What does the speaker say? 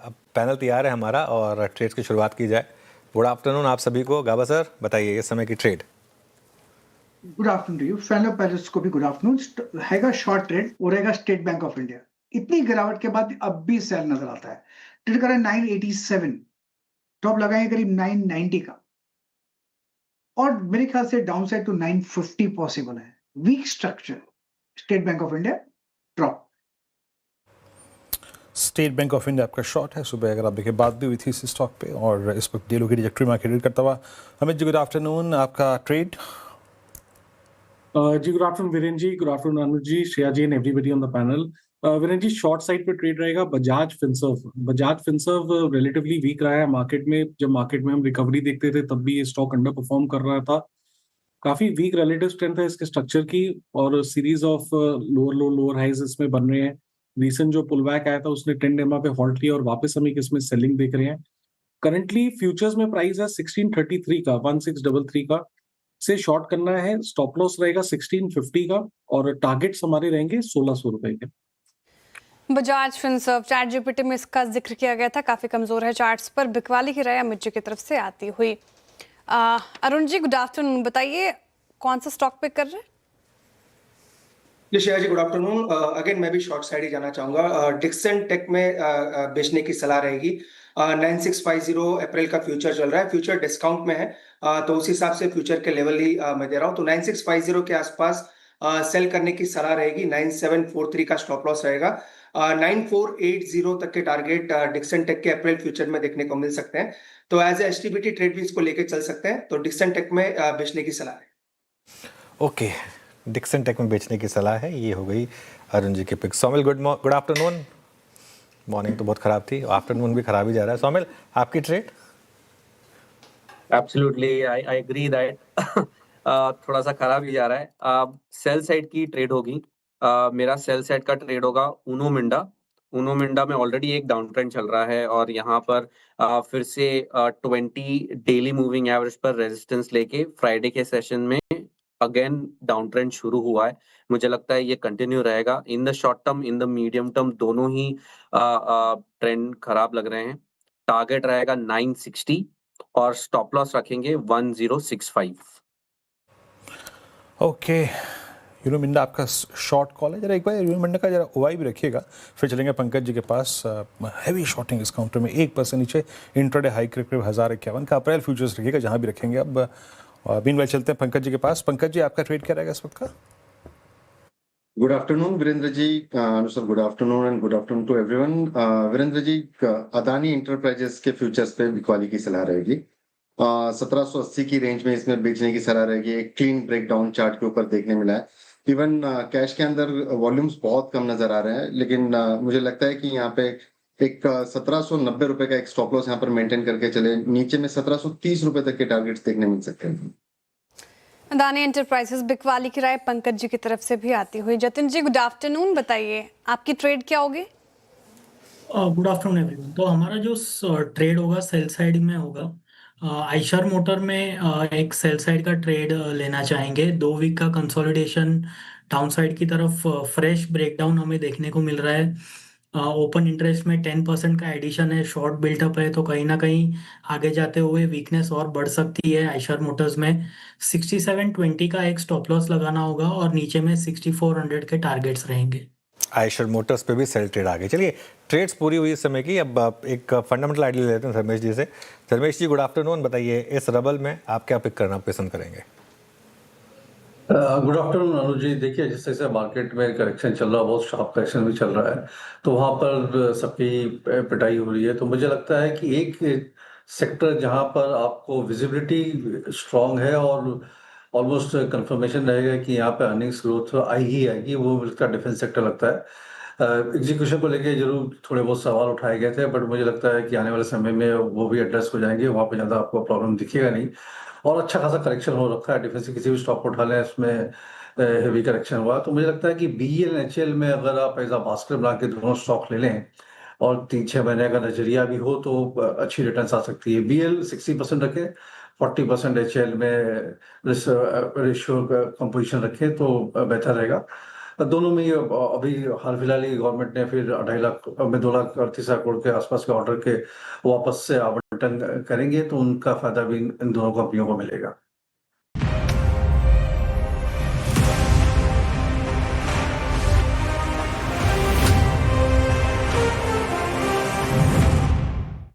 अब पैनल तैयार है हमारा और ट्रेड्स की शुरुआत की जाए। गुड आफ्टरनून आप सभी को। गाबा सर बताइए इस समय की trade. Good afternoon to you फैनो पैलेस को भी गुड आफ्टरनून। हैगा शॉर्ट ट्रेड और रहेगा स्टेट बैंक ऑफ इंडिया। इतनी गिरावट के बाद अब भी सेल नजर आता है। ट्रेड करें 987, टॉप लगाएं करीब 990 का, और मेरे ख्याल से डाउन साइड टू 950 पॉसिबल है। Weak structure State Bank of India drop. State Bank of India आपका शॉर्ट है। सुबह अगर आप देखिए बात भी हुई थी इस स्टॉक पे और इस वक्त डीलों की ट्रैजेक्टरी मार्केट रीड करता हुआ। अमित जी गुड आफ्टरनून, आपका ट्रेड। जी good afternoon Virendra ji, good afternoon Anuj ji, Shreya ji and everybody on the panel. Virendra ji short side पे ट्रेड रहेगा बजाज फिनसर्व। बजाज फिनसर्व रिलेटिवली वीक रहा है मार्केट में। जब मार्केट में हम रिकवरी देखते थे तब भी ये स्टॉक अंडर परफॉर्म कर रहा था। काफी वीक रिलेटिव स्ट्रेंथ है इसके स्ट्रक्चर की और series of lower low lower highs इसमें बन रहे हैं। रिसेंट जो पुल बैक आया था उसने 10 डेमा पे हॉल्ट लिया और वापस हम एक इसमें सेलिंग देख रहे हैं। करंटली फ्यूचर्स में प्राइस है 1633 का, 1633 का से शॉर्ट करना है। स्टॉप लॉस रहेगा 1650 का और टारगेट्स हमारे रहेंगे 1600 रुपए के। बजाज फिनसर्व चैट जीपीटी में इसका जिक्र किया गया था, काफी कमजोर है चार्ट्स पर। बिकवाली की राय अमित जी की तरफ से आती हुई। अरुण जी गुड आफ्टरनून, बताइए कौन सा स्टॉक पिक कर रहे हैं? जी श्रेया जी गुड आफ्टरनून। अगेन मैं भी शॉर्ट साइड ही जाना चाहूंगा। डिक्सन टेक में बेचने की सलाह रहेगी। 9650 अप्रैल का फ्यूचर चल रहा है, फ्यूचर डिस्काउंट में है, तो उस हिसाब से फ्यूचर के लेवल ही मैं दे रहा हूँ। तो 9650 के आसपास सेल करने की सलाह रहेगी। 9743 का स्टॉप लॉस रहेगा। 9480 तक के टारगेट डिक्सन टेक के अप्रैल फ्यूचर में देखने को मिल सकते हैं। तो एज ए एचटीबीटी ट्रेड भी इसको लेके चल सकते हैं। तो डिक्सन टेक में बेचने की सलाह है। ओके, डिक्सन टेक में बेचने की सलाह है। ये हो गई अरुण जी की pick. Somil good afternoon. Morning तो बहुत खराब थी, आफ्टरनून भी खराब ही जा रहा है। सोमिल आपकी trade? Absolutely I agree that थोड़ा सा खराब ही जा रहा है। सेल साइड की ट्रेड होगी। मेरा सेल साइड का ट्रेड होगा उनो मिंडा में ऑलरेडी एक डाउन ट्रेंड चल रहा है और यहाँ पर फिर से 20 डेली मूविंग एवरेज पर रेजिस्टेंस लेके फ्राइडे के सेशन में अगेन डाउन ट्रेंड शुरू हुआ है। मुझे लगता है ये कंटिन्यू रहेगा। In the short term in the medium term दोनों ही ट्रेंड खराब लग रहे हैं। टारगेट रहेगा 960 और स्टॉप लॉस रखेंगे 1065। ओके, यूनो मिंडा आपका शॉर्ट कॉल है। जरा एक बार यूनो मिंडा का जरा ओवाई भी रखिएगा। फिर चलेंगे पंकज जी के पास। हैवी शॉर्टिंग इस काउंटर में 1% नीचे, इंट्राडे हाई करीब 1051 का। अप्रैल फ्यूचर्स रखिएगा जहाँ भी रखेंगे। अब बीनवाल चलते हैं पंकज जी के पास। पंकज जी आपका ट्रेड क्या रहेगा इस वक्त का? Good afternoon Virendra ji. Sir good afternoon and good afternoon to everyone. Virendra ji Adani Enterprises के फ्यूचर्स पे बिकवाली की सलाह रहेगी। 1780 की रेंज में इसमें बेचने की सलाह रहेगी। एक क्लीन ब्रेकडाउन चार्ट के ऊपर देखने मिला है। इवन कैश के अंदर वॉल्यूम्स बहुत कम नजर आ रहे हैं, लेकिन मुझे लगता है कि यहाँ पे एक 1790 रुपए का एक स्टॉप लॉस यहाँ पर मेंटेन करके चले। नीचे में 1730 रुपए तक के टारगेट्स देखने मिल सकते हैं। अदानी एंटरप्राइजेस बिकवाली की राय पंकज जी की तरफ से भी आती हुई। जतिन जी गुड आफ्टरनून, बताइए आपकी ट्रेड क्या होगी? Good afternoon everyone. तो हमारा जो ट्रेड होगा सेल साइड में होगा। आइशर मोटर में एक सेल साइड का ट्रेड लेना चाहेंगे। 2 वीक का कंसोलिडेशन डाउन साइड की तरफ, फ्रेश ब्रेकडाउन हमें देखने को मिल रहा है। ओपन इंटरेस्ट में 10% का एडिशन है, शॉर्ट बिल्टअप है, तो कहीं ना कहीं आगे जाते हुए वीकनेस और बढ़ सकती है आइशर मोटर्स में। 6720 का एक स्टॉप लॉस लगाना होगा और नीचे में 6400 के टारगेट्स रहेंगे। आइशर मोटर्स पे भी सेल ट्रेड आ गई। चलिए ट्रेड्स पूरी हुई इस समय की। अब आप एक फंडामेंटल आइडिया लेते हैं धर्मेश जी से। धर्मेश जी गुड आफ्टरनून, बताइए इस रबल में आप क्या पिक करना पसंद करेंगे? गुड आफ्टरनून अनुज जी। देखिए जिस तरह से मार्केट में करेक्शन चल रहा है, बहुत शार्प करेक्शन भी चल रहा है, तो वहाँ पर सबकी पिटाई हो रही है। तो मुझे लगता है कि एक सेक्टर जहाँ पर आपको विजिबिलिटी स्ट्रांग है और ऑलमोस्ट कंफर्मेशन रहेगा कि यहाँ पे अर्निंग्स ग्रोथ आई ही आएगी, वो मुझे डिफेंस सेक्टर लगता है। एग्जीक्यूशन को लेके जरूर थोड़े बहुत सवाल उठाए गए थे, बट मुझे लगता है कि आने वाले समय में वो भी एड्रेस हो जाएंगे। वहाँ पे ज़्यादा आपको प्रॉब्लम दिखेगा नहीं और अच्छा खासा करेक्शन हो रखा है। डिफेंस किसी भी स्टॉक को उठा लें, इसमें हेवी करेक्शन हुआ। तो मुझे लगता है कि BEL HL में अगर आप एज अ बास्केट बना के दोनों स्टॉक ले लें और 3-6 महीने का नजरिया भी हो तो अच्छी रिटर्न आ सकती है। BEL 60% रखें, 40% HL में रेशियो कंपोजिशन रखें तो बेहतर रहेगा। दोनों में ही अभी हाल फिलहाल ही गवर्नमेंट ने फिर 2.5 लाख में 2,38,000 करोड़ के आसपास के ऑर्डर के वापस से आवंटन करेंगे, तो उनका फायदा भी इन दोनों कंपनियों को मिलेगा।